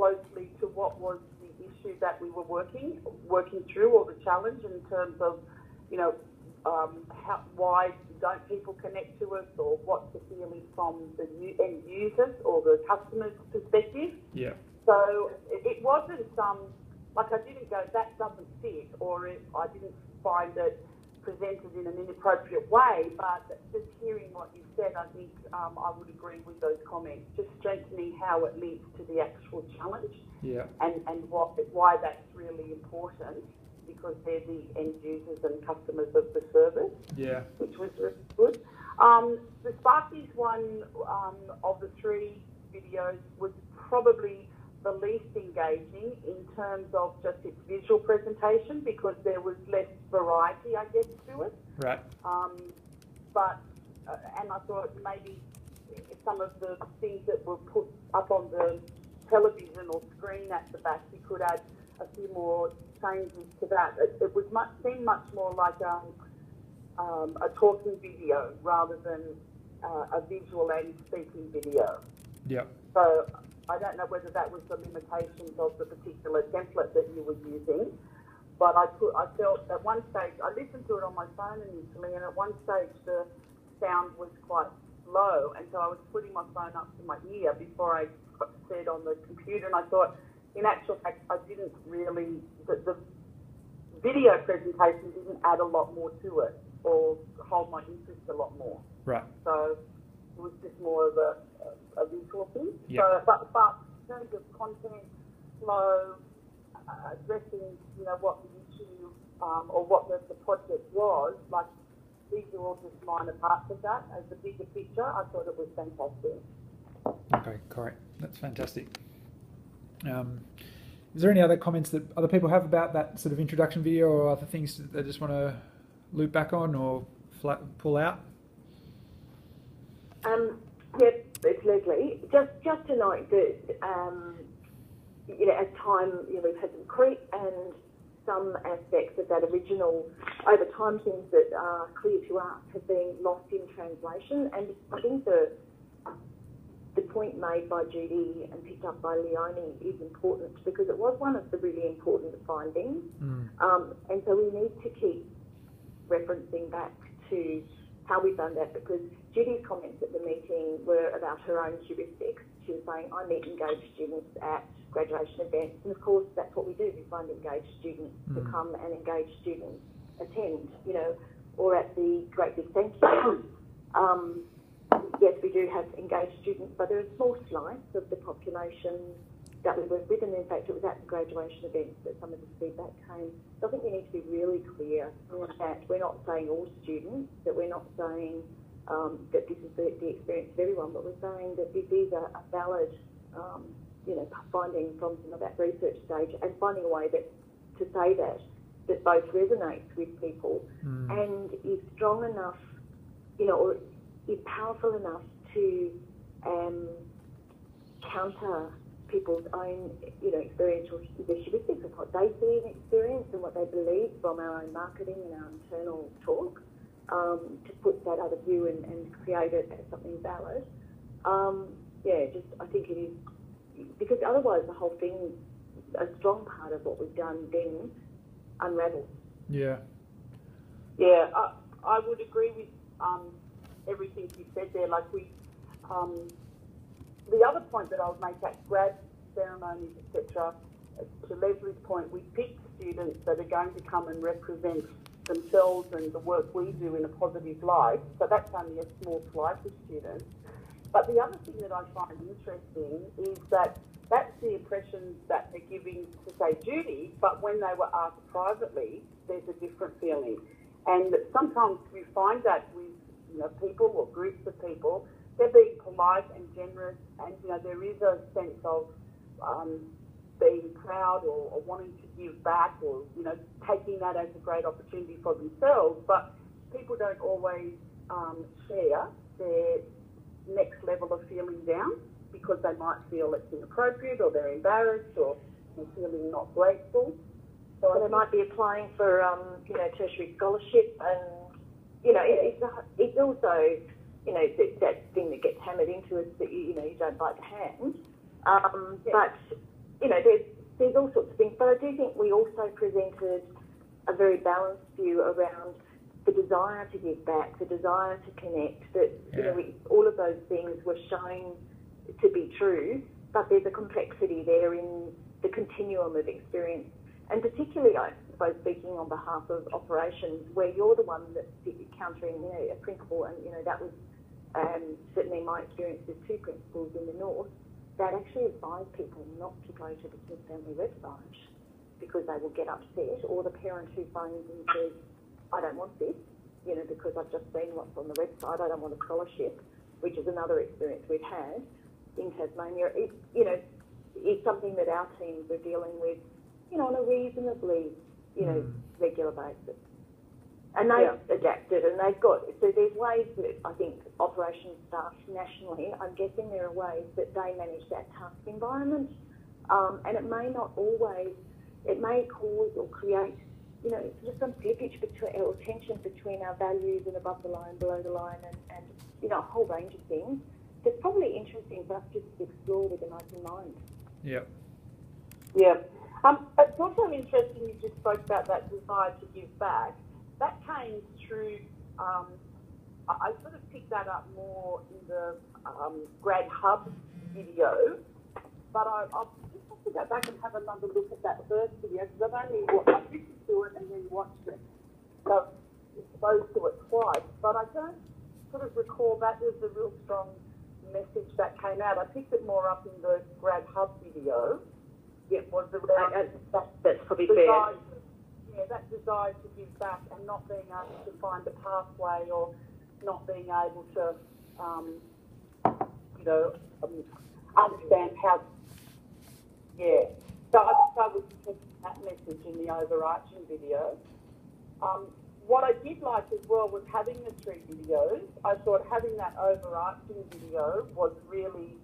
closely to what was the issue that we were working through, or the challenge in terms of, why don't people connect to us, or what's the feeling from the end users or the customer's perspective. Yeah. So it wasn't I didn't go, that doesn't fit, or I didn't find it presented in an inappropriate way, but just hearing what you said, I think I would agree with those comments, just strengthening how it links to the actual challenge. Yeah. And why that's really important, because they're the end users and customers of the service. Yeah. Which was really good. The Sparkies one of the 3 videos was probably the least engaging in terms of just its visual presentation, because there was less variety, I guess, to it. Right. And I thought maybe some of the things that were put up on the television or screen at the back, we could add a few more changes to that. It was seemed much more like a talking video rather than a visual and speaking video. Yeah. So I don't know whether that was the limitations of the particular template that you were using, but I felt at one stage, I listened to it on my phone initially, and at one stage the sound was quite low, and so I was putting my phone up to my ear before I said on the computer, and I thought, in actual fact, I didn't really, the video presentation didn't add a lot more to it or hold my interest a lot more. Right. So it was just more of a visual thing. Yeah. So, but in terms of content, flow, addressing, what the issue or what the project was, like, these are all just minor parts of that. As the bigger picture, I thought it was fantastic. Okay, correct. That's fantastic. Is there any other comments that other people have about that sort of introduction video, or other things that they just want to loop back on or pull out? Yep, it's Leslie. Just to note that, as time, we've had some creep, and some aspects of that original, over time, things that are clear to us have been lost in translation. And I think the point made by Judy and picked up by Leonie is important, because it was one of the really important findings. And so we need to keep referencing back to how we found that, because Judy's comments at the meeting were about her own heuristics. She was saying, I meet engaged students at graduation events, and of course that's what we do. We find engaged students to come, and engaged students attend, or at the Great Big Thank You. Yes, we do have engaged students, but there are a small slice of the population that we work with, and in fact it was at the graduation events that some of the feedback came. So I think we need to be really clear that we're not saying all students, that we're not saying that this is the experience of everyone, but we're saying that this is a valid finding from some of that research stage, and finding a way to say that both resonates with people and is strong enough, or is powerful enough to counter people's own, experiential heuristics of what they see in experience and what they believe from our own marketing and our internal talk, to put that other view and create it as something valid. I think it is, because otherwise the whole thing, a strong part of what we've done then unravels. Yeah, I would agree with everything you said there. Like the other point that I would make at grad ceremonies, etc., to Leslie's point, we pick students that are going to come and represent themselves and the work we do in a positive light. So that's only a small slice of students. But the other thing that I find interesting is that that's the impressions that they're giving to, say, Judy, but when they were asked privately, there's a different feeling. And sometimes we find that with people or groups of people, they're being polite and generous, and there is a sense of being proud or wanting to give back, or taking that as a great opportunity for themselves. But people don't always share their next level of feeling down, because they might feel it's inappropriate, or they're embarrassed, or they're feeling not grateful. So they might be applying for tertiary scholarship, and it's also that thing that gets hammered into us that you don't bite the hand. But you know, there's all sorts of things, but I do think we also presented a very balanced view around the desire to give back, the desire to connect, that, you know, all of those things were shown to be true, but there's a complexity there in the continuum of experience. And particularly, I suppose, speaking on behalf of operations, where you're the one that's countering, you know, a principal, and, you know, that was certainly my experience with two principals in the north, that actually advise people not to go to the Smith Family website because they will get upset, or the parent who phones and says, I don't want this, you know, because I've just seen what's on the website, I don't want a scholarship, which is another experience we've had in Tasmania. It, you know, it's something that our teams are dealing with, you know, on a reasonably, you know, regular basis. And they've adapted, and they've got, so there's ways that I think operations staff nationally, I'm guessing there are ways that they manage that task environment, and it may not always, it may cause or create, you know, just some slippage between, or tension between our values and above the line, below the line, and you know, a whole range of things. That's probably interesting for us just to explore with an open mind. Yep. Yeah. It's also interesting you just spoke about that desire to give back. That came through, I sort of picked that up more in the Grad Hub video, but I'll just have to go back and have another look at that first video, because I've only listened to it and then watched it, so exposed to it twice, but I don't sort of recall that was the real strong message that came out. I picked it more up in the Grad Hub video. It was around that's probably desire, fair. yeah, that desire to give back and not being able to find a pathway, or not being able to, you know, understand how. Yeah. So I was taking that message in the overarching video. What I did like as well was having the three videos. I thought having that overarching video was really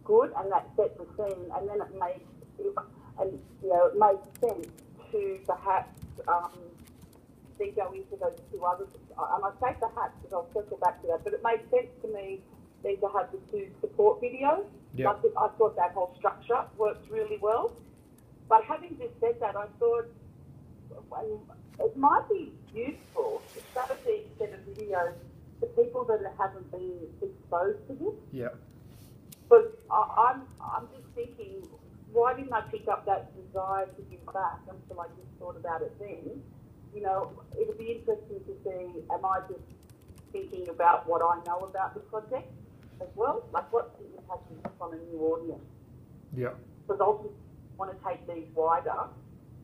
good, and that set the scene, and then it made sense to perhaps then go into those two others. And I say perhaps, because I'll circle back to that, but it made sense to me then to have the two support videos. Yep. I thought that whole structure worked really well. But having just said that, I thought it might be useful to start these set of videos to people that haven't been exposed to this. Yeah. But I'm just thinking, why didn't I pick up that desire to give back until I just thought about it then? You know, it'll be interesting to see, am I just thinking about what I know about the project as well? Like, what's the impact of this on a new audience? Yeah. Because I just want to take these wider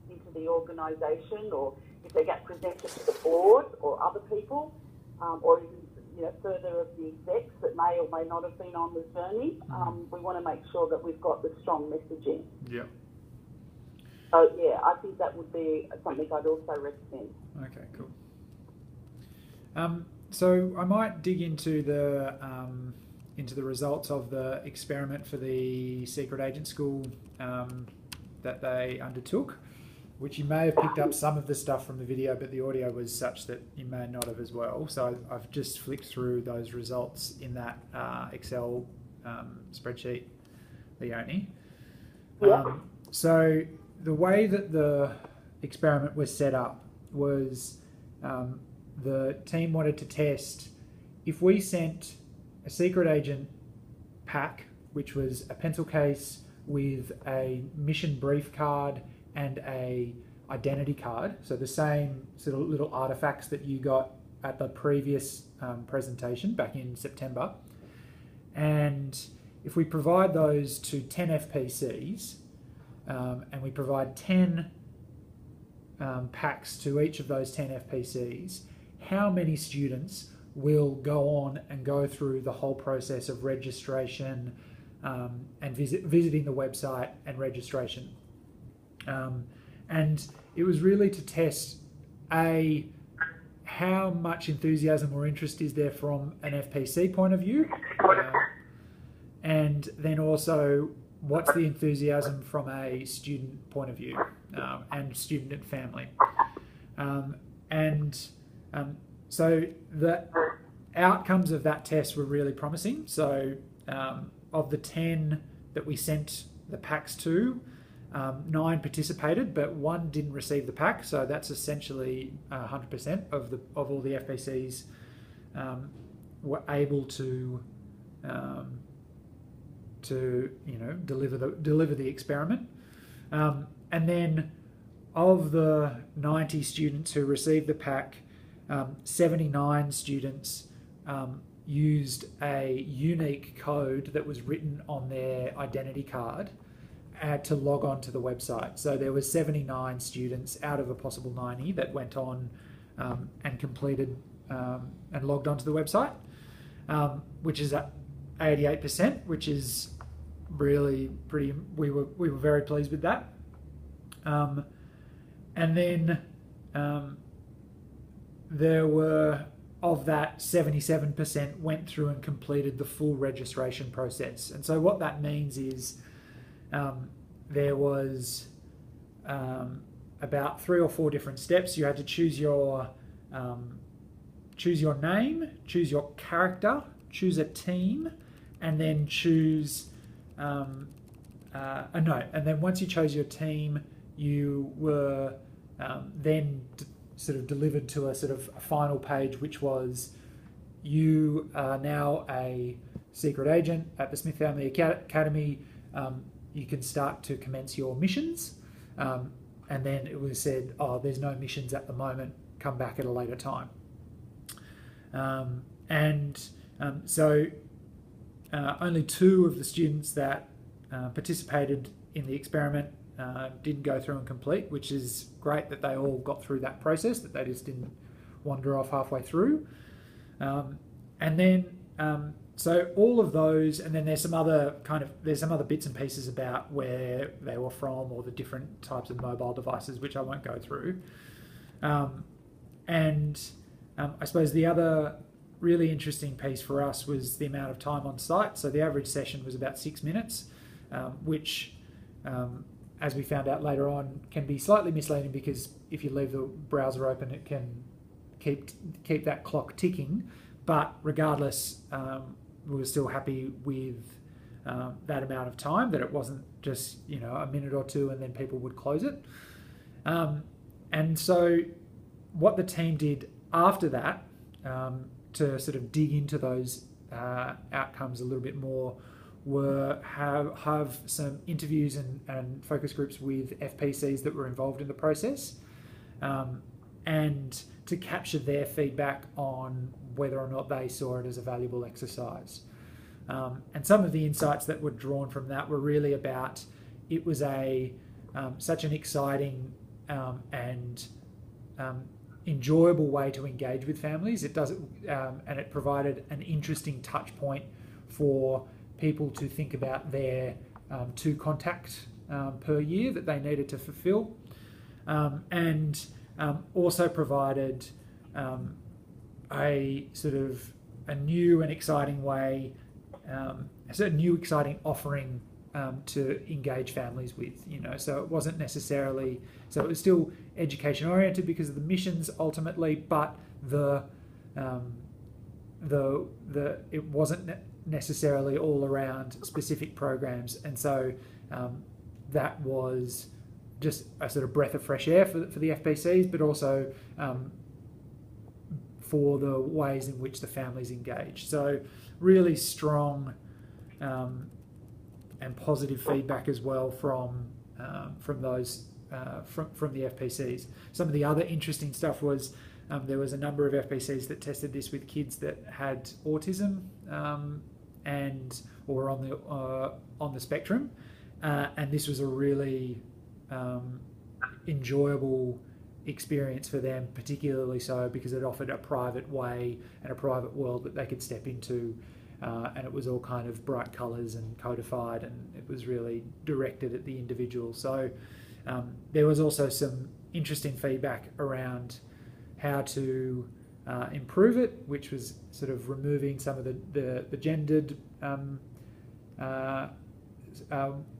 into the organisation, or if they get presented to the board or other people, or even, you know, further of the execs that may or may not have been on the journey. We want to make sure that we've got the strong messaging. Yeah. So yeah, I think that would be something I'd also recommend. Okay, cool. So I might dig into the results of the experiment for the secret agent school that they undertook, which you may have picked up some of the stuff from the video, but the audio was such that you may not have as well. So I've just flicked through those results in that Excel spreadsheet, Leonie. So the way that the experiment was set up was the team wanted to test if we sent a secret agent pack, which was a pencil case with a mission brief card and a identity card, so the same sort of little artifacts that you got at the previous presentation back in September. And if we provide those to 10 FPCs, and we provide 10 packs to each of those 10 FPCs, how many students will go on and go through the whole process of registration and visiting the website and registration? And it was really to test how much enthusiasm or interest is there from an FPC point of view, and then also what's the enthusiasm from a student point of view, and student and family. So the outcomes of that test were really promising. So of the 10 that we sent the packs to, 9 participated, but 1 didn't receive the pack. So that's essentially 100% of all the FPCs were able to deliver the experiment. And then of the 90 students who received the pack, 79 students used a unique code that was written on their identity card to log on to the website. So there was 79 students out of a possible 90 that went on and completed and logged onto the website, which is at 88%, which is really pretty. We were very pleased with that. And then there were, of that, 77% went through and completed the full registration process. And so what that means is there was about 3 or 4 different steps. You had to choose your name, choose your character, choose a team, and then choose and then once you chose your team, you were then sort of delivered to a sort of a final page, which was, you are now a secret agent at the Smith Family Academy. You can start to commence your missions. And then it was said, oh, there's no missions at the moment, come back at a later time. So only 2 of the students that participated in the experiment didn't go through and complete, which is great that they all got through that process, that they just didn't wander off halfway through. And then, so all of those, and then there's some other bits and pieces about where they were from or the different types of mobile devices, which I won't go through. I suppose the other really interesting piece for us was the amount of time on site. So the average session was about 6 minutes, which, as we found out later on, can be slightly misleading, because if you leave the browser open, it can keep that clock ticking. But regardless, we were still happy with that amount of time, that it wasn't just a minute or 2 and then people would close it. And so what the team did after that, to sort of dig into those outcomes a little bit more, were have some interviews and focus groups with FPCs that were involved in the process, and to capture their feedback on whether or not they saw it as a valuable exercise. And some of the insights that were drawn from that were really about, it was such an exciting and enjoyable way to engage with families. It does, and it provided an interesting touch point for people to think about their 2 contact per year that they needed to fulfill, and also provided a sort of a new and exciting way, a sort of new exciting offering to engage families with, so it wasn't necessarily, so it was still education oriented because of the missions ultimately, but it wasn't necessarily all around specific programs. And so that was just a sort of breath of fresh air for the FPCs, but also for the ways in which the families engage. So really strong and positive feedback as well from those from the FPCs. Some of the other interesting stuff was there was a number of FPCs that tested this with kids that had autism or on the spectrum, and this was a really enjoyable experience for them, particularly so because it offered a private way and a private world that they could step into, and it was all kind of bright colours and codified, and it was really directed at the individual. So there was also some interesting feedback around how to improve it, which was sort of removing some of the gendered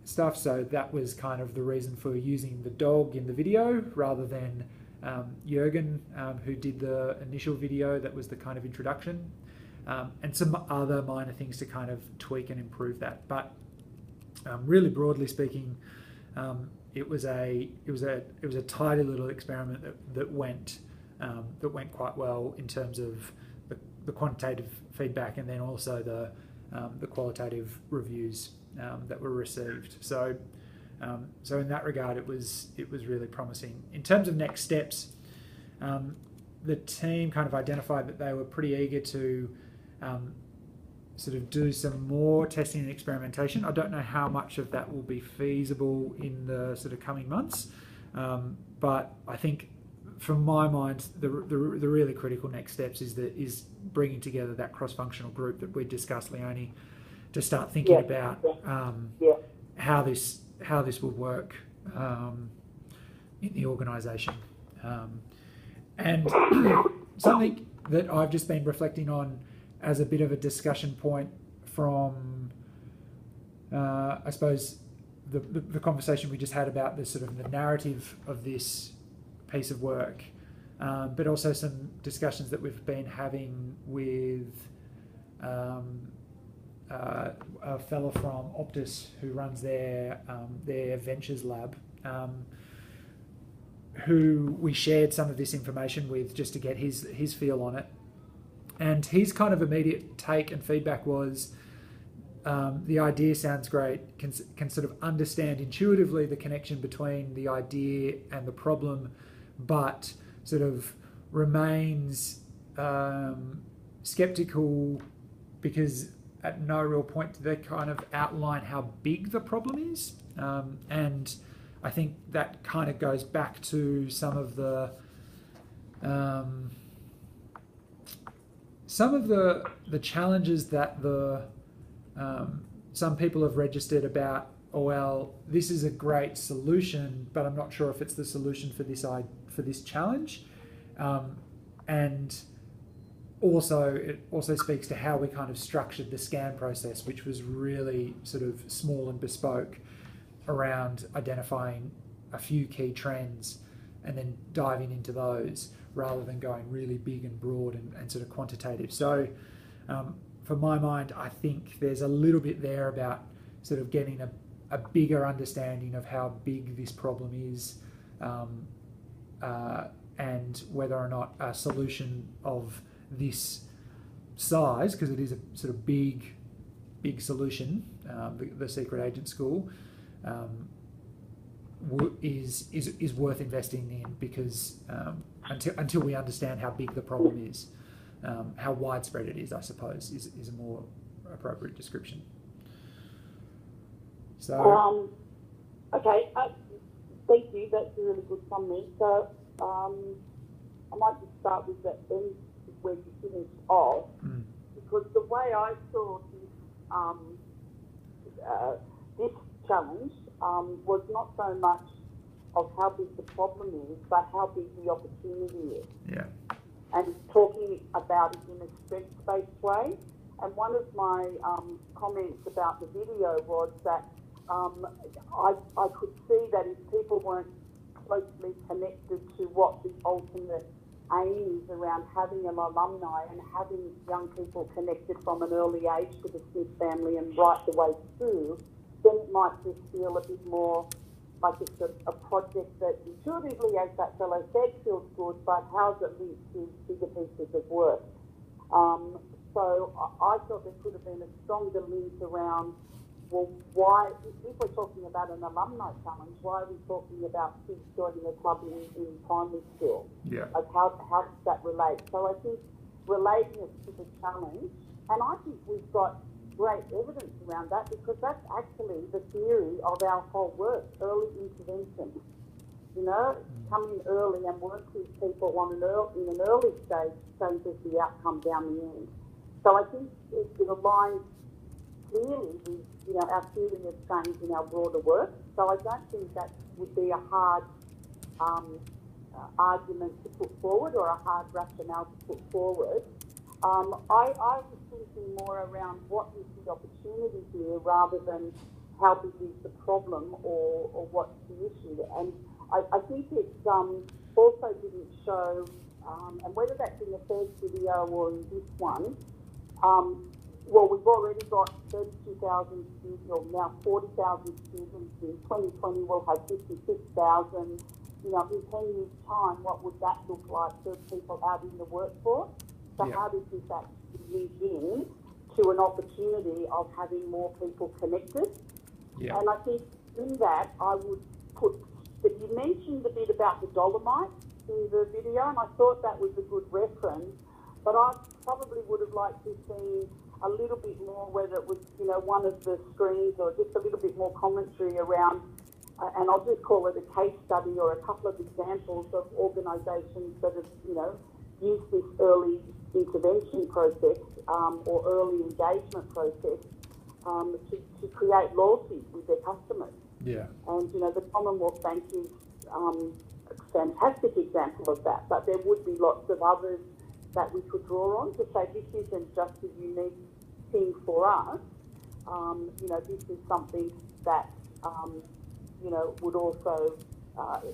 stuff. So that was kind of the reason for using the dog in the video rather than Jürgen, who did the initial video that was the kind of introduction, and some other minor things to kind of tweak and improve that. But really broadly speaking, it was a tidy little experiment that went quite well in terms of the quantitative feedback, and then also the qualitative reviews that were received. So in that regard, it was really promising. In terms of next steps, the team kind of identified that they were pretty eager to sort of do some more testing and experimentation. I don't know how much of that will be feasible in the sort of coming months, but I think, from my mind, the really critical next steps is bringing together that cross-functional group that we discussed, Leonie, to start thinking about how this will work in the organisation. And something that I've just been reflecting on as a bit of a discussion point from, I suppose, the conversation we just had about the sort of the narrative of this piece of work, but also some discussions that we've been having with a fellow from Optus who runs their ventures lab, who we shared some of this information with just to get his feel on it. And his kind of immediate take and feedback was, the idea sounds great, can sort of understand intuitively the connection between the idea and the problem, but sort of remains skeptical because at no real point do they kind of outline how big the problem is. And I think that kind of goes back to some of the challenges that some people have registered about, oh, well, this is a great solution, but I'm not sure if it's the solution for this challenge. And also, it also speaks to how we kind of structured the scan process, which was really sort of small and bespoke around identifying a few key trends and then diving into those, rather than going really big and broad and sort of quantitative. So for my mind, I think there's a little bit there about sort of getting a bigger understanding of how big this problem is, and whether or not a solution of this size, because it is a sort of big solution, the secret agent school, is worth investing in, because until we understand how big the problem is, how widespread it is, I suppose, is a more appropriate description. So, okay, thank you. That's a really good summary. So, I might just start with the end where you finished off, because the way I saw this challenge was not so much of how big the problem is, but how big the opportunity is. Yeah. And talking about it in a strengths-based way. And one of my comments about the video was that I could see that if people weren't closely connected to what the ultimate aim is around having an alumni and having young people connected from an early age to the Smith family and right the way through, then it might just feel a bit more like it's a project that intuitively, as that fellow said, feels good, but how's it linked to bigger pieces of work? So I thought there could have been a stronger link around, well, why, if we're talking about an alumni challenge, why are we talking about kids joining a club in primary school? Yeah. Like how does that relate? So I think relating it to the challenge, and I think we've got great evidence around that, because that's actually the theory of our whole work, early intervention. You know, come in early and work with people in an early stage changes the outcome down the end. So I think it aligns clearly with, our theory of change in our broader work. So I don't think that would be a hard argument to put forward, or a hard rationale to put forward. I was thinking more around what is the opportunity here, rather than how big is the problem or what's the issue. And I think it also didn't show, and whether that's in the first video or in this one, well, we've already got 32,000 students, or now 40,000 students. In 2020, we'll have 56,000. You know, in 10 years' time, what would that look like for people out in the workforce? So how does this actually lead in to an opportunity of having more people connected? Yeah. And I think in that, I would put that you mentioned a bit about the Dolomite in the video, and I thought that was a good reference, but I probably would have liked to see a little bit more, whether it was, you know, one of the screens or just a little bit more commentary around, and I'll just call it a case study or a couple of examples of organisations that have, you know, used this early intervention process or early engagement process to create loyalty with their customers. Yeah. And, you know, the Commonwealth Bank is a fantastic example of that, but there would be lots of others that we could draw on to say this isn't just a unique thing for us. You know, this is something that, you know, would also,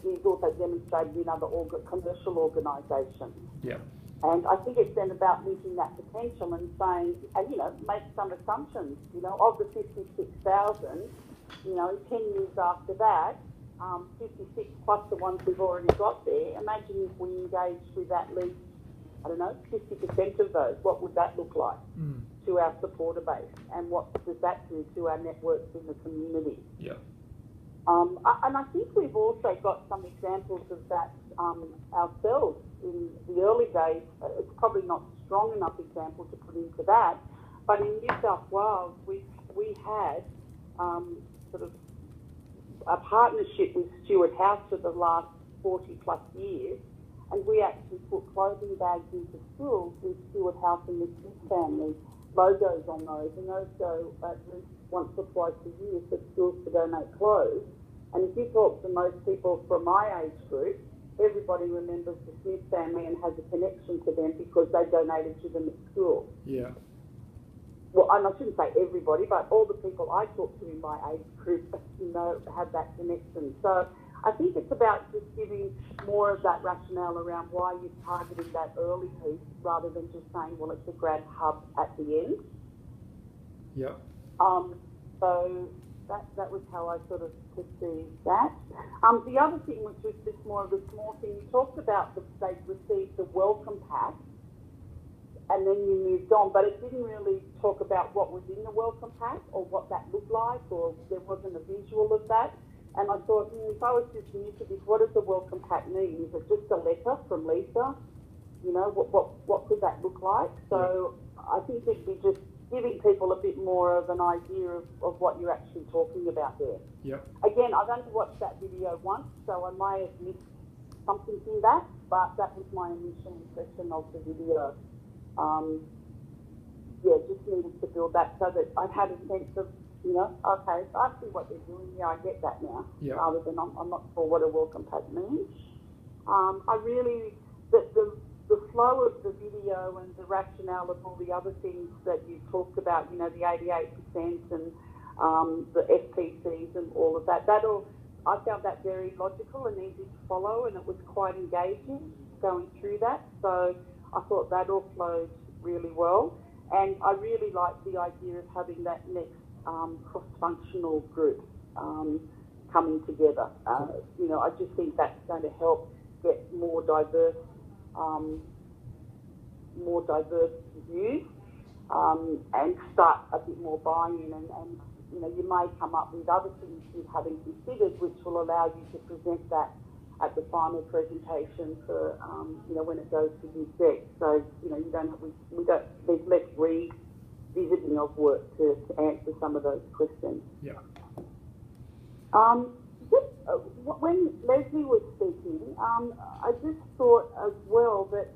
is also demonstrated in other commercial organisations. Yeah. And I think it's then about linking that potential and saying, and, you know, make some assumptions, you know, of the 56,000, you know, 10 years after that, 56 plus the ones we've already got there. Imagine if we engaged with at least, I don't know, 50% of those. What would that look like to our supporter base? And what does that do to our networks in the community? Yeah. And I think we've also got some examples of that ourselves in the early days. It's probably not a strong enough example to put into that, but in New South Wales, we had sort of a partnership with Stewart House for the last 40 plus years, and we actually put clothing bags into schools with Stewart House and the Smith family logos on those, and those go at least once or twice a year for schools to donate clothes. And if you talk to most people from my age group, everybody remembers the Smith family and has a connection to them because they donated to them at school. Yeah. Well, and I shouldn't say everybody, but all the people I talk to in my age group, you know, have that connection. So I think it's about just giving more of that rationale around why you're targeting that early piece rather than just saying, well, it's a grad hub at the end. Yeah. So that was how I sort of perceived that. The other thing, which was just more of a small thing, you talked about they received the welcome pack, and then you moved on, but it didn't really talk about what was in the welcome pack or what that looked like, or there wasn't a visual of that. And I thought, if I was just new to this, what does the welcome pack mean? Is it just a letter from Lisa? You know, what could that look like? So I think it'd be just giving people a bit more of an idea of what you're actually talking about there. Yep. Again, I've only watched that video once, so I may have missed something in that, but that was my initial impression of the video. Just needed to build that so that I had a sense of, you know, okay, I see what they're doing. Yeah, I get that now. Yep. Rather than I'm not sure what a welcome pack means. I really, the flow of the video and the rationale of all the other things that you talked about, you know, the 88% and the FPCs and all of that, I found that very logical and easy to follow, and it was quite engaging going through that. So I thought that all flowed really well. And I really liked the idea of having that next cross-functional group coming together. You know, I just think that's going to help get more diverse views and start a bit more buy-in. And you know, you may come up with other things you haven't considered, which will allow you to present that at the final presentation for, you know, when it goes to the exec. So, you know, there's less revisiting of work to answer some of those questions. Yeah. When Leslie was speaking, I just thought as well that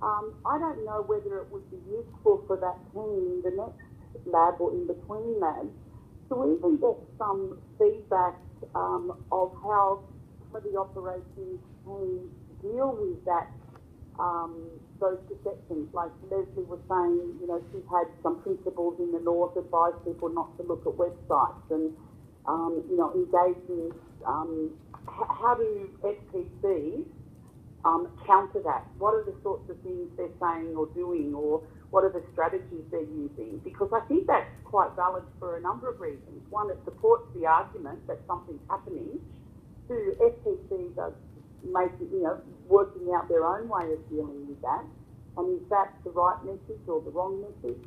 I don't know whether it would be useful for that team, the next lab or in between labs, to even get some feedback of how some of the operations teams deal with that, those perceptions. Like Leslie was saying, you know, she's had some principals in the north advise people not to look at websites and, you know, engage in how do FPCs counter that? What are the sorts of things they're saying or doing, or what are the strategies they're using? Because I think that's quite valid for a number of reasons. One, it supports the argument that something's happening. Two, FTC does working out their own way of dealing with that. And is that the right message or the wrong message?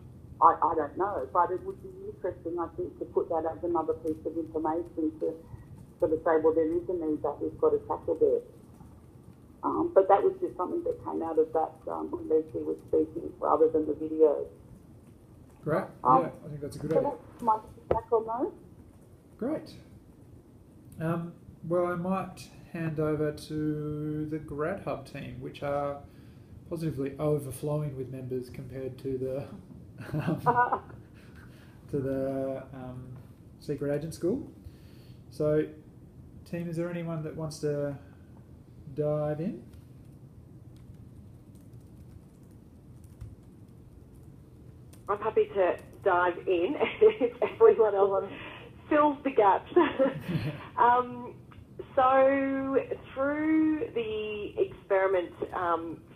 I don't know, but it would be interesting, I think, to put that as another piece of information to sort of say, well, there is a need that we've got to tackle there. But that was just something that came out of that when Leslie was speaking, rather than the video. Great. Yeah, I think that's a good idea. So that's my feedback on those. Great. Well, I might hand over to the Grad Hub team, which are positively overflowing with members compared to the secret agent school. So, team, is there anyone that wants to dive in? I'm happy to dive in if everyone else fills the gaps. So through the experiment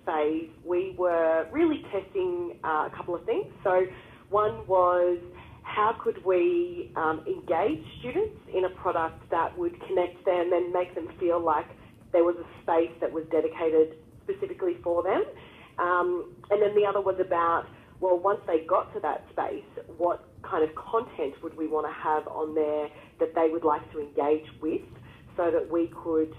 phase, we were really testing a couple of things. So one was, how could we engage students in a product that would connect them and make them feel like there was a space that was dedicated specifically for them? And then the other was about, well, once they got to that space, what kind of content would we want to have on there that they would like to engage with, so that we could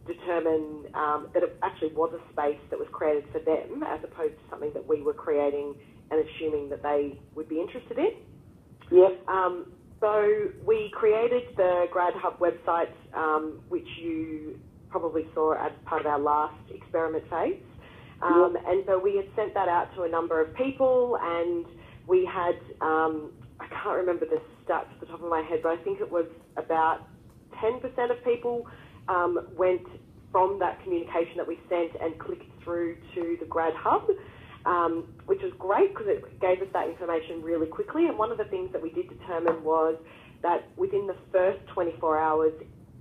determine that it actually was a space that was created for them, as opposed to something that we were creating and assuming that they would be interested in. Yes. So we created the Grad Hub website, which you probably saw as part of our last experiment phase. And so we had sent that out to a number of people, and we had, I can't remember the stats off the top of my head, but I think it was about 10% of people went from that communication that we sent and clicked through to the Grad Hub, which was great because it gave us that information really quickly. And one of the things that we did determine was that within the first 24 hours,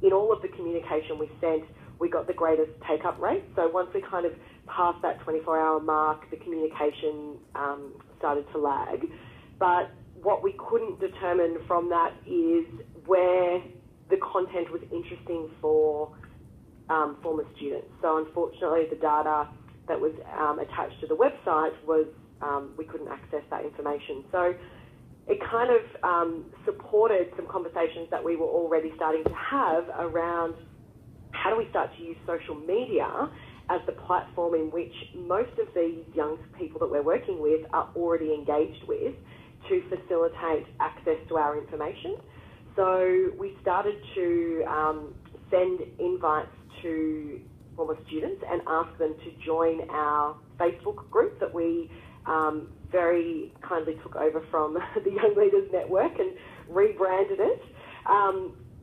in all of the communication we sent, we got the greatest take-up rate. So once we kind of passed that 24-hour mark, the communication started to lag. But what we couldn't determine from that is where the content was interesting for former students. So unfortunately, the data that was attached to the website was, we couldn't access that information. So it kind of supported some conversations that we were already starting to have around how do we start to use social media as the platform in which most of these young people that we're working with are already engaged with to facilitate access to our information. So we started to send invites to former students and ask them to join our Facebook group that we very kindly took over from the Young Leaders Network and rebranded it.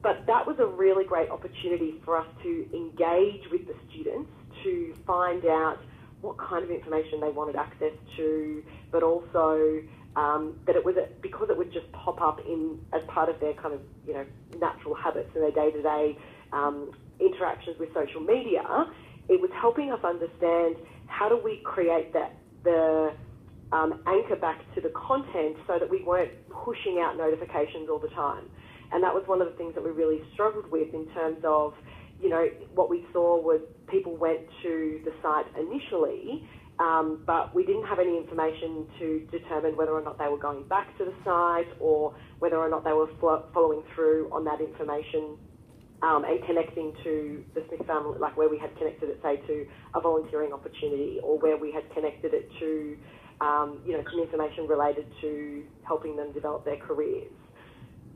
But that was a really great opportunity for us to engage with the students to find out what kind of information they wanted access to, but also that it was because it would just pop up in as part of their kind of natural habits and their day-to-day interactions with social media. It was helping us understand how do we create the anchor back to the content so that we weren't pushing out notifications all the time. And that was one of the things that we really struggled with in terms of, what we saw was people went to the site initially, but we didn't have any information to determine whether or not they were going back to the site or whether or not they were following through on that information and connecting to the Smith family, like where we had connected it, say, to a volunteering opportunity, or where we had connected it to, some information related to helping them develop their careers.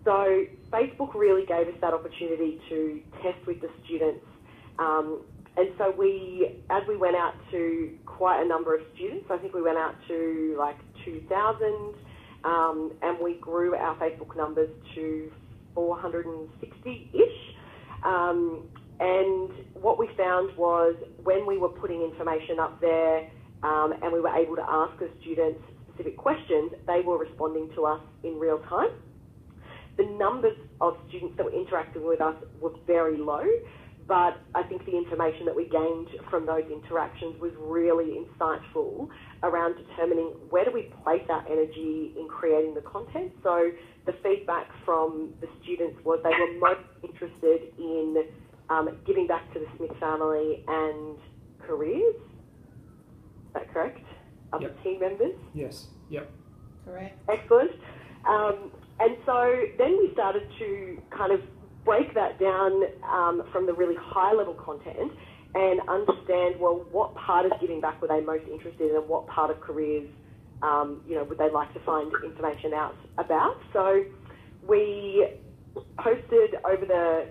So Facebook really gave us that opportunity to test with the students. And so as we went out to quite a number of students, I think we went out to like 2,000, and we grew our Facebook numbers to 460-ish. And what we found was when we were putting information up there and we were able to ask the students specific questions, they were responding to us in real time. The numbers of students that were interacting with us were very low, but I think the information that we gained from those interactions was really insightful around determining where do we place our energy in creating the content. So the feedback from the students was they were most interested in giving back to the Smith family and careers. Is that correct? Other team members? Yes. Yep. Correct. Excellent. And so then we started to kind of break that down from the really high-level content and understand, well, what part of giving back were they most interested in and what part of careers, would they like to find information out about. So we posted over the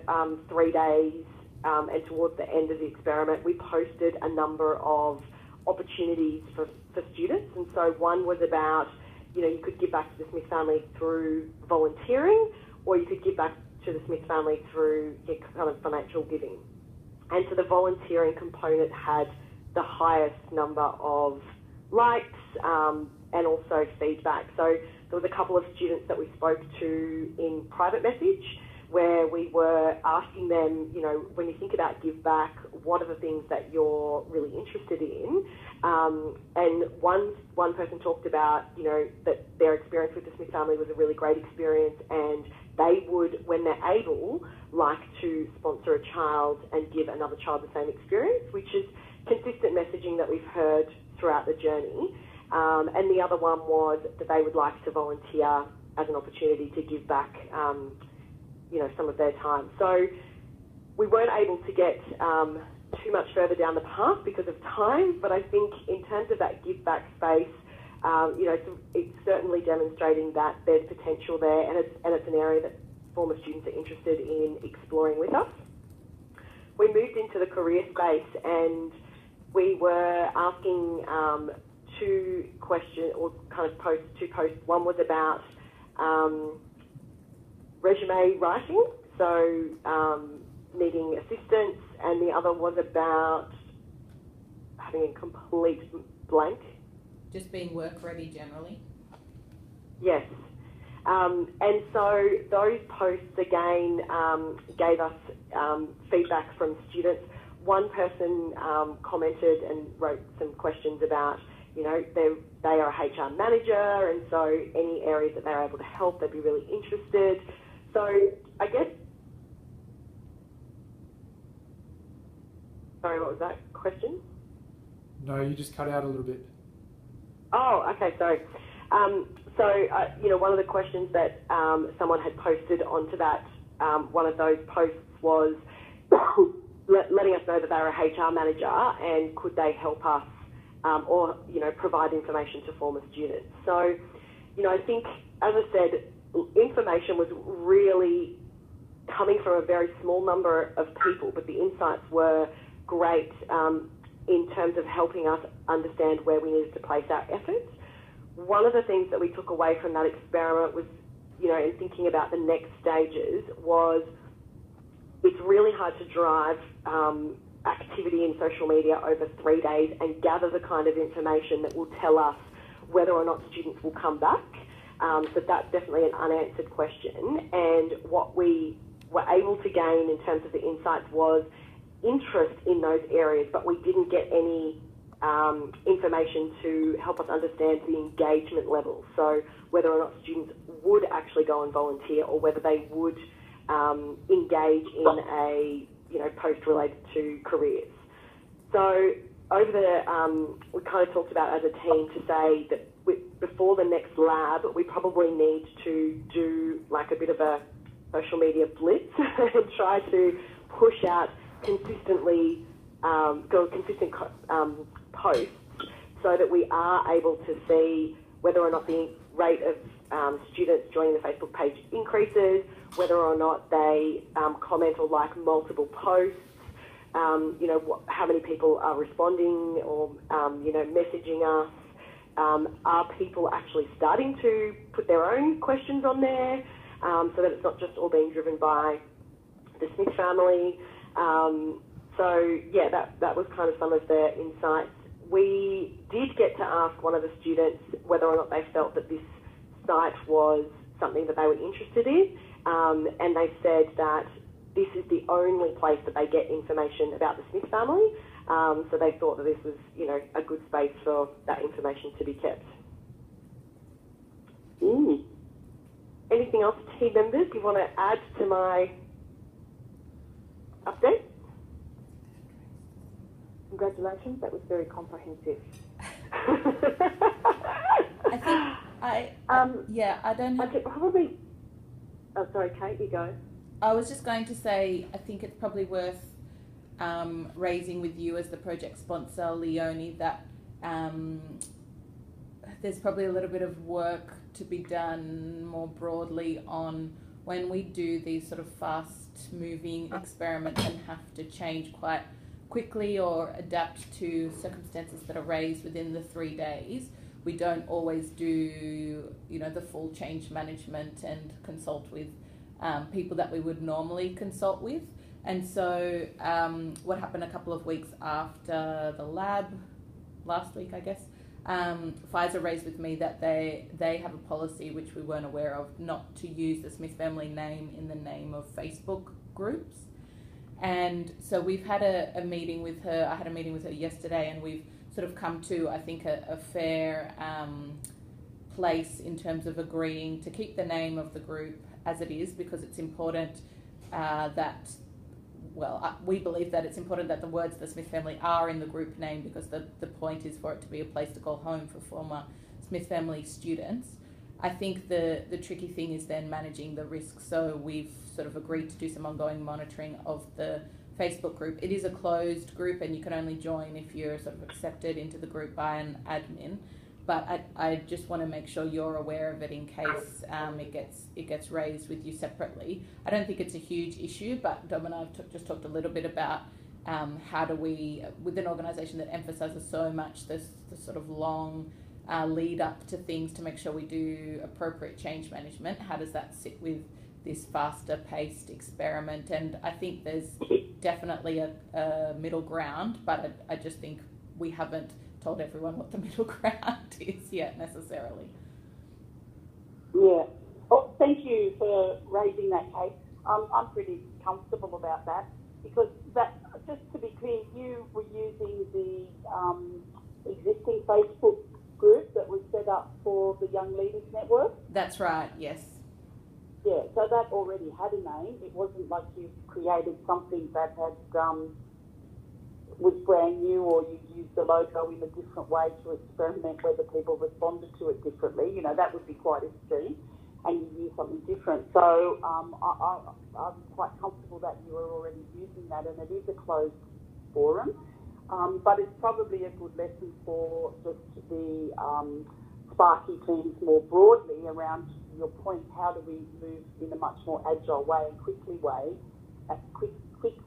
3 days and towards the end of the experiment, we posted a number of opportunities for students. And so one was about, you could give back to the Smith family through volunteering, or you could give back to the Smith family through kind of financial giving. And so the volunteering component had the highest number of likes and also feedback. So there was a couple of students that we spoke to in private message where we were asking them, when you think about give back, what are the things that you're really interested in? And one person talked about, that their experience with the Smith family was a really great experience, and they would, when they're able, like to sponsor a child and give another child the same experience, which is consistent messaging that we've heard throughout the journey. And the other one was that they would like to volunteer as an opportunity to give back, some of their time. So we weren't able to get too much further down the path because of time, but I think in terms of that give back space, it's certainly demonstrating that there's potential there, and it's an area that former students are interested in exploring with us. We moved into the career space and we were asking two questions, or kind of two posts. One was about resume writing, so needing assistance, and the other was about having a complete blank. Just being work ready generally. Yes. And so those posts again gave us feedback from students. One person commented and wrote some questions about, they are a HR manager, and so any areas that they're able to help, they'd be really interested. So I guess, sorry, what was that question? No, you just cut out a little bit. Oh, okay, sorry. One of the questions that someone had posted onto that, one of those posts was letting us know that they were a HR manager and could they help us or provide information to former students. So, I think, as I said, information was really coming from a very small number of people, but the insights were great in terms of helping us understand where we needed to place our efforts. One of the things that we took away from that experiment was, in thinking about the next stages, was it's really hard to drive activity in social media over 3 days and gather the kind of information that will tell us whether or not students will come back. So that's definitely an unanswered question. And what we were able to gain in terms of the insights was interest in those areas, but we didn't get any information to help us understand the engagement level. So whether or not students would actually go and volunteer, or whether they would engage in a post related to careers. So over we kind of talked about as a team to say that before the next lab, we probably need to do like a bit of a social media blitz and try to push out consistently, consistent posts, so that we are able to see whether or not the rate of students joining the Facebook page increases, whether or not they comment or like multiple posts, how many people are responding or, messaging us. Are people actually starting to put their own questions on there, so that it's not just all being driven by the Smith family? That was kind of some of the insights. We did get to ask one of the students whether or not they felt that this site was something that they were interested in, and they said that this is the only place that they get information about the Smith family. So they thought that this was, you know, a good space for that information to be kept. Anything else, team members, you want to add to my update? Congratulations, that was very comprehensive. I think I don't have... I could probably... Oh, sorry, Kate, you go. I was just going to say, I think it's probably worth raising with you as the project sponsor, Leonie, that there's probably a little bit of work to be done more broadly on when we do these sort of fast-moving experiments and have to change quite quickly or adapt to circumstances that are raised within the 3 days. We don't always do, you know, the full change management and consult with people that we would normally consult with. And so what happened a couple of weeks after the lab, last week I guess, Pfizer raised with me that they have a policy which we weren't aware of, not to use the Smith family name in the name of Facebook groups. And so we've had a meeting with her. I had a meeting with her yesterday, and we've sort of come to, I think, a fair place in terms of agreeing to keep the name of the group as it is, because it's important we believe that it's important that the words the Smith family are in the group name, because the point is for it to be a place to call home for former Smith family students. I think the tricky thing is then managing the risks. So we've sort of agreed to do some ongoing monitoring of the Facebook group. It is a closed group, and you can only join if you're sort of accepted into the group by an admin. But I just want to make sure you're aware of it in case it gets raised with you separately. I don't think it's a huge issue, but Dom and I have just talked a little bit about how do we, with an organisation that emphasises so much the sort of long lead up to things, to make sure we do appropriate change management. How does that sit with this faster paced experiment? And I think there's definitely a middle ground, but I just think we haven't told everyone what the middle ground is yet necessarily. Yeah. Oh, thank you for raising that, Kate. I'm pretty comfortable about that, because that, just to be clear, you were using the existing Facebook group that was set up for the Young Leaders Network. That's right, yes. Yeah, so that already had a name. It wasn't like you created something that had was brand new, or you used the logo in a different way to experiment whether people responded to it differently. You know, that would be quite extreme, and you use something different. So I'm quite comfortable that you are already using that, and it is a closed forum. But it's probably a good lesson for just the Sparky teams more broadly around your point. How do we move in a much more agile way and quick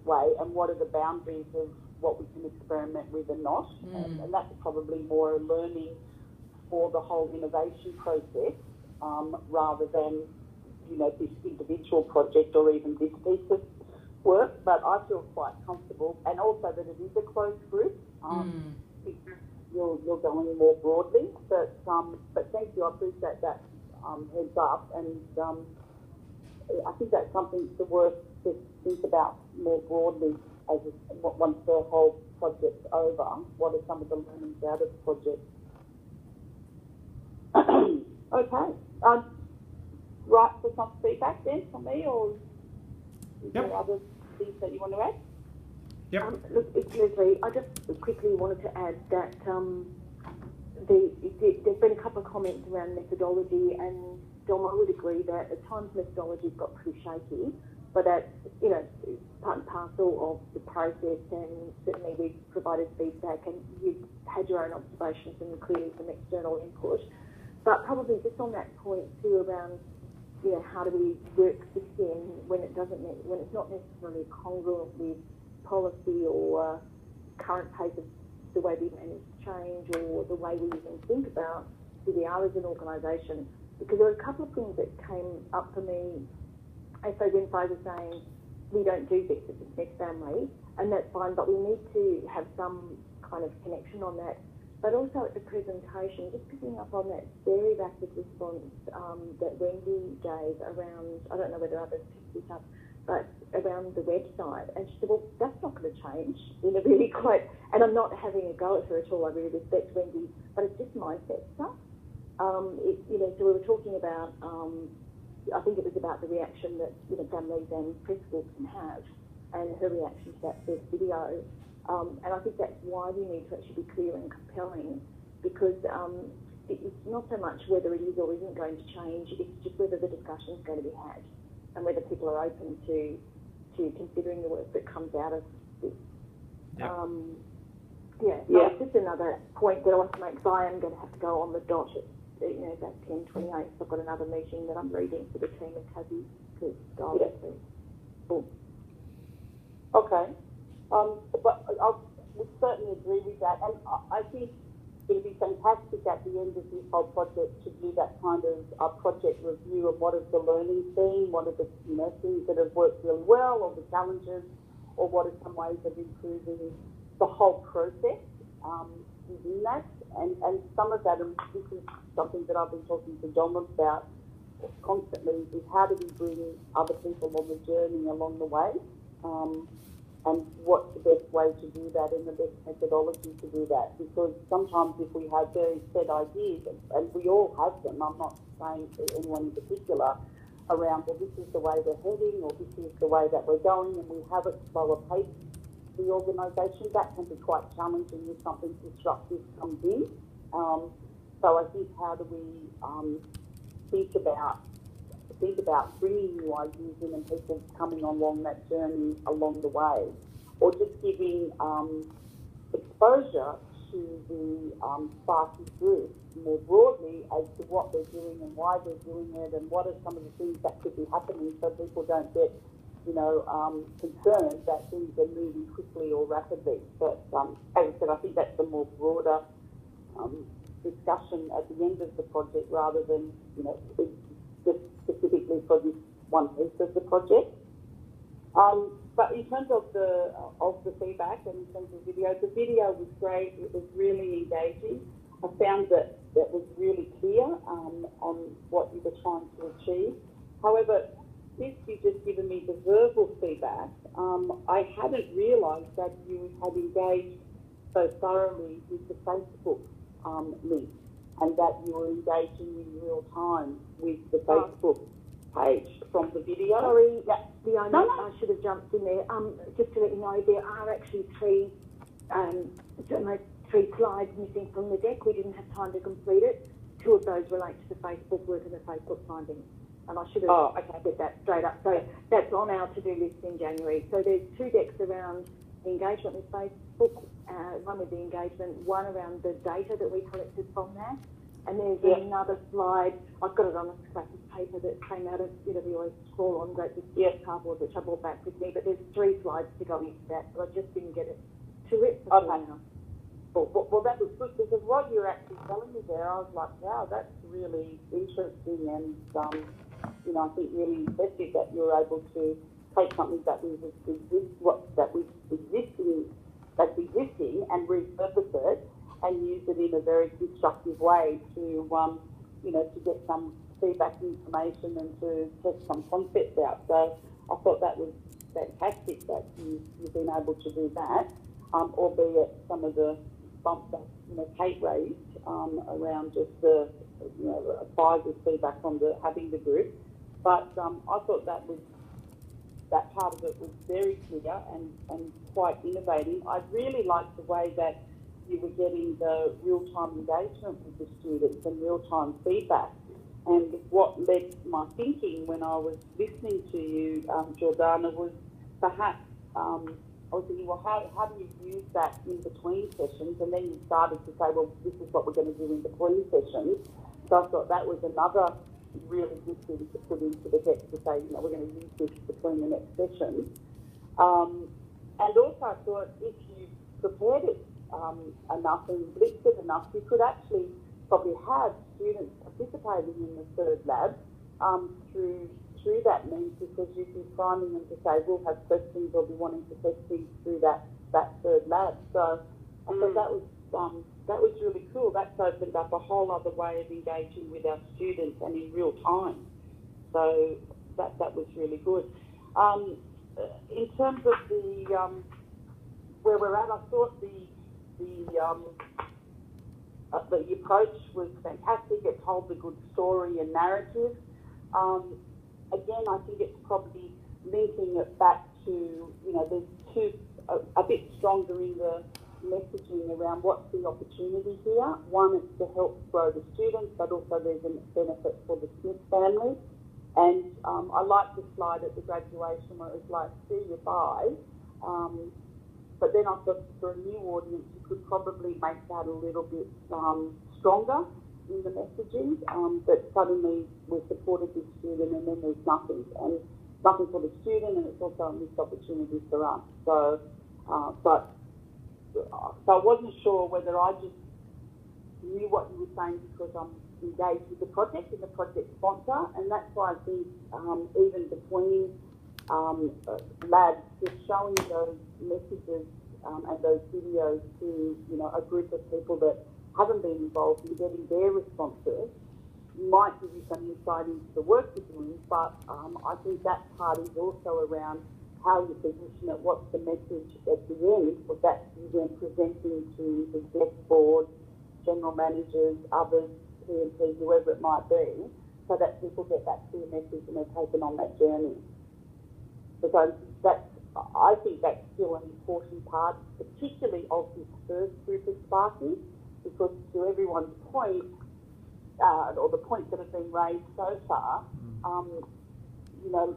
way, and what are the boundaries of what we can experiment with and not? And that's probably more a learning for the whole innovation process, rather than, you know, this individual project or even this piece of work. But I feel quite comfortable, and also that it is a closed group. You're going more broadly, but thank you. I appreciate that heads up, and I think that's something to worth to think about more broadly once the whole project's over. What are some of the learnings out of the project? Okay. Right, for some feedback then from me, or is there other things that you want to add? Yep. Look, it's Leslie. I just quickly wanted to add that there's been a couple of comments around methodology, and Dom, I would agree that at times methodology's got pretty shaky, but that's, you know, part and parcel of the process, and certainly we've provided feedback, and you've had your own observations and clearly some external input. But probably just on that point too, around, you know, how do we work this in when it's not necessarily congruent with policy or current pace of the way we manage change, or the way we even think about who we are as an organisation. Because there were a couple of things that came up for me as they went by the saying, we don't do this as a Smith family, and that's fine, but we need to have some kind of connection on that. But also at the presentation, just picking up on that very rapid response that Wendy gave around, I don't know whether others picked this up, but around the website. And she said, well, that's not going to change in a really quite, and I'm not having a go at her at all, I really respect Wendy, but it's just mindset stuff. So we were talking about, I think it was about the reaction that, families and preschool can have, and her reaction to that first video. And I think that's why we need to actually be clear and compelling, because it's not so much whether it is or isn't going to change, it's just whether the discussion is going to be had and whether people are open to considering the work that comes out of this. Yep. So it's just another point that I want to make, because I am going to have to go on the dot at about 10:28. So I've got another meeting that I'm reading for the team at Tassie to go over. Okay. But I would certainly agree with that. And I think it would be fantastic at the end of this whole project to do that kind of project review of what has the learning been, what are the things that have worked really well, or the challenges, or what are some ways of improving the whole process within that. And some of that, and this is something that I've been talking to Dom about constantly, is how do we bring other people on the journey along the way, and what's the best way to do that and the best methodology to do that. Because sometimes if we have very set ideas, and we all have them, I'm not saying to anyone in particular, around, well, this is the way we're heading, or this is the way that we're going, and we have it slower pace, the organisation, that can be quite challenging if something disruptive comes in. So I think, how do we think about bringing new ideas in and people coming along that journey along the way, or just giving exposure to the Sparky group more broadly as to what they're doing and why they're doing it, and what are some of the things that could be happening, so people don't get concerned that things are moving quickly or rapidly. But as I said, I think that's a more broader discussion at the end of the project, rather than just specifically for this one piece of the project. But in terms of the feedback and in terms of the video was great. It was really engaging. I found that was really clear on what you were trying to achieve. However, since you've just given me the verbal feedback, I hadn't realised that you had engaged so thoroughly with the Facebook link, and that you were engaging in real time with the Facebook page from the video. Sorry, Leonie, I should have jumped in there. Just to let you know, there are actually three slides missing from the deck. We didn't have time to complete it. Two of those relate to the Facebook work and the Facebook findings. And I should have get that straight up. So that's on our to-do list in January. So there's two decks around the engagement with Facebook, one with the engagement, one around the data that we collected from that. And there's another slide, I've got it on a scrap of paper that came out of, we always scroll on great big cardboard, which I brought back with me, but there's 3 slides to go into that, so I just didn't get it to it before now. Well, that was good, because what you're actually telling me there, I was like, wow, that's really interesting, and I think really impressive that you're able to take something that that's existing and repurpose it and use it in a very constructive way to get some feedback information and to test some concepts out. So I thought that was fantastic that you've been able to do that, albeit some of the bumps that Kate raised around just the Pfizer's feedback on having the group. But I thought that part of it was very clear and quite innovative. I really liked the way that you were getting the real-time engagement with the students and real-time feedback. And what led my thinking when I was listening to you, Jordana, was perhaps I was thinking, well, how do you use that in between sessions? And then you started to say, well, this is what we're going to do in between sessions. So I thought that was another really good thing to put into the text, to say, we're going to use this between the next sessions. And also I thought, if you prepared it enough and blitzed it enough, you could actually probably have students participating in the third lab through that means, because you'd be priming them to say, we'll have questions or be wanting to test things through that third lab. So I thought that was really cool. That's opened up a whole other way of engaging with our students and in real time. So that was really good. In terms of where we're at, I thought the approach was fantastic. It told a good story and narrative. Again, I think it's probably linking it back to, there's a bit stronger in the messaging around what's the opportunity here. One, it's to help grow the students, but also there's a benefit for the Smith family. And I like the slide at the graduation where it was like, see you, bye. But then I thought for a new audience, you could probably make that a little bit stronger in the messaging, that suddenly we supported this student and then there's nothing. And nothing for the student, and it's also a missed opportunity for us. So I wasn't sure whether I just knew what you were saying because I'm engaged with the project and the project sponsor, and that's why I think even between labs, just showing those messages and those videos to a group of people that haven't been involved in getting their responses might give you some insight into the work you're doing, but I think that part is also around how you position it, what's the message at the end, or that you then presenting to the exec board, general managers, others, PMP, whoever it might be, so that people get that clear message and they're taken on that journey. Because I think that's still an important part, particularly of this first group of Sparkies, because to everyone's point, or the points that have been raised so far, in terms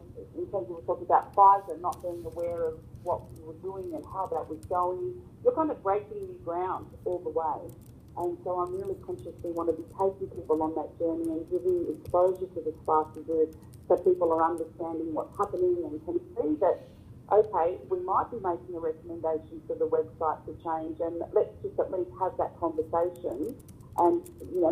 of we're talking about Pfizer not being aware of what we were doing and how that was going, you're kind of breaking new ground all the way. And so I'm really consciously want to be taking people on that journey and giving exposure to the Sparky group so people are understanding what's happening and can see that, okay, we might be making a recommendation for the website to change, and let's just at least have that conversation and,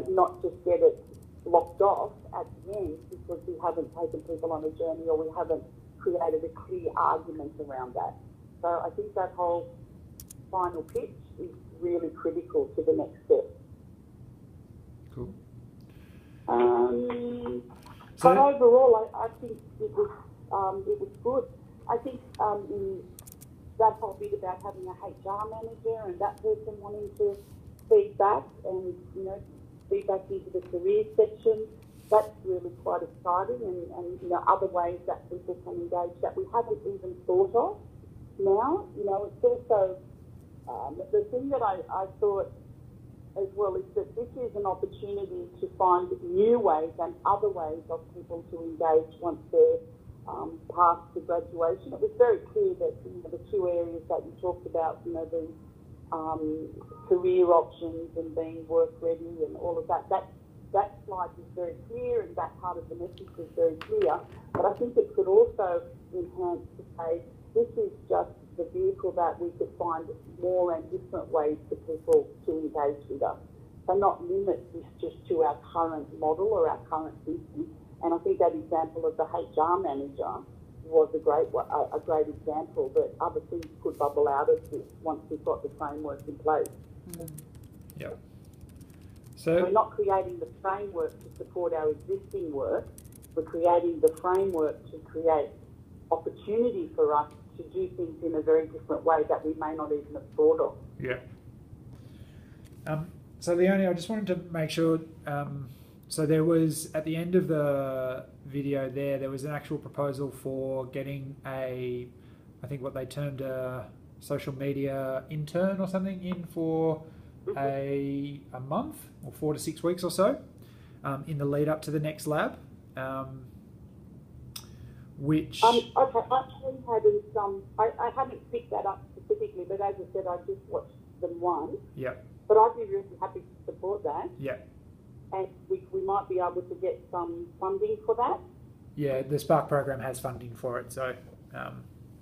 not just get it locked off at the end because we haven't taken people on a journey or we haven't created a clear argument around that. So I think that whole final pitch is really critical to the next step. Cool. But overall, I think it was good. I think in that whole bit about having a HR manager and that person wanting to feedback and feedback into the career section, that's really quite exciting, and other ways that people can engage that we haven't even thought of now. It's also the thing that I thought as well is that this is an opportunity to find new ways and other ways of people to engage once they're past the graduation. It was very clear that the two areas that you talked about, the career options and being work ready and all of that slide was very clear and that part of the message was very clear. But I think it could also enhance to say this is just the vehicle that we could find more and different ways for people to engage with us. So not limit this just to our current model or our current system. And I think that example of the HR manager was a great example that other things could bubble out of this once we've got the framework in place. Yeah. So we're not creating the framework to support our existing work. We're creating the framework to create opportunity for us to do things in a very different way that we may not even have thought of. Yeah. So Leonie, I just wanted to make sure. So there was, at the end of the video there was an actual proposal for getting I think what they termed a social media intern or something in for a month or 4 to 6 weeks or so in the lead up to the next lab. Which... Okay, I haven't picked that up specifically, but as I said, I just watched them once. Yeah. But I'd be really happy to support that. Yeah. And we might be able to get some funding for that. Yeah, the Spark program has funding for it, so...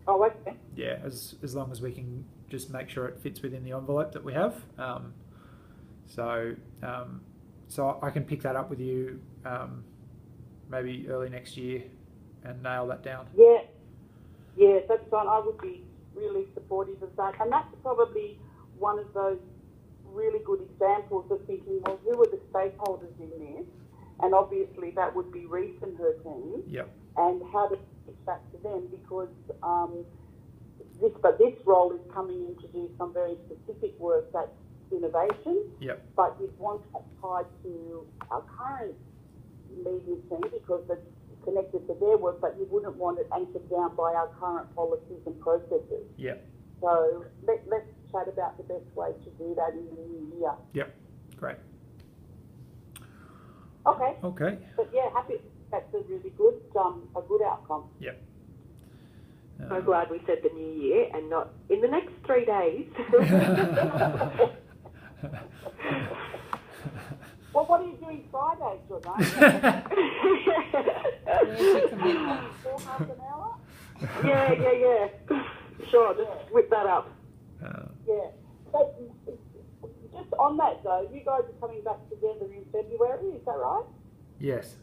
okay. Yeah, as long as we can just make sure it fits within the envelope that we have. So I can pick that up with you maybe early next year and nail that down. Yeah, that's fine. I would be really supportive of that. And that's probably one of those really good examples of thinking, well, who are the stakeholders in this? And obviously that would be Reese and her team. Yep. And how does back to them because this role is coming in to do some very specific work that's innovation. Yep. But you'd want that tied to our current media team because it's connected to their work, but you wouldn't want it anchored down by our current policies and processes. Yep. So let's chat about the best way to do that in the new year. Yep. Great. Okay. Okay. But yeah, happy. That's a really good, a good outcome. Yep. So glad we said the new year and not in the next 3 days. Well, what are you doing Friday, Jordan? For half an hour? Yeah. Sure, just whip that up. Yeah. So, just on that though, you guys are coming back together in February, is that right? Yes.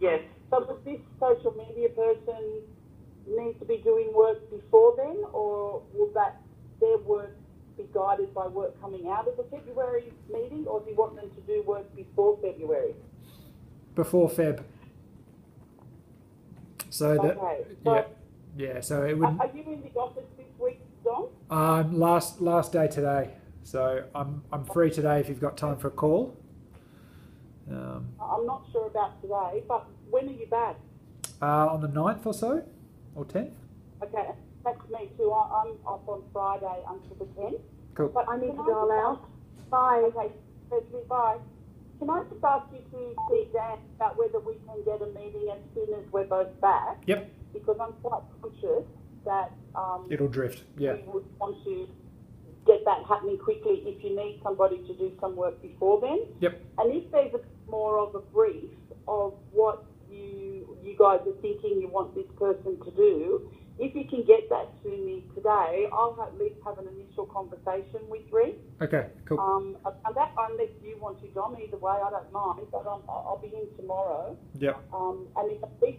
Yes. So does this social media person need to be doing work before then, or will their work be guided by work coming out of the February meeting, or do you want them to do work before February? Before Feb. So Okay. So yeah. So it would. are you in the office this week, Don? Last day today. So I'm free today if you've got time for a call. I'm not sure about today, but when are you back? On the 9th or so, or 10th. Okay, that's me too. I'm off on Friday until the 10th. Cool. But I need to dial out. Bye. Okay, bye. Can I just ask you to see Dan about whether we can get a meeting as soon as we're both back? Yep. Because I'm quite conscious that It'll drift. Yeah. we would want to get that happening quickly if you need somebody to do some work before then. Yep. And if there's more of a brief of what you guys are thinking you want this person to do, if you can get that to me today, I'll at least have an initial conversation with Reece. Okay. Cool. And that, unless you want to, Dom, either way, I don't mind, but I'll be in tomorrow. Yep. And if at least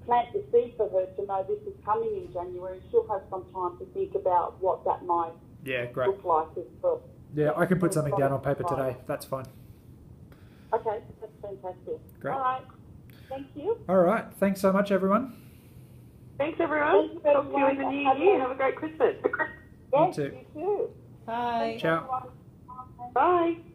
plant the seed for her to know this is coming in January, she'll have some time to think about what that might Yeah. Great. look like as well. Yeah, I can put something down on paper today. That's fine. Okay, that's fantastic. Great. All right. Thank you. All right. Thanks so much, everyone. Thanks, everyone. Thank you, Talk to you in the new year. Have a great Christmas. Yes, too. you too. Bye. Ciao. Everyone. Bye.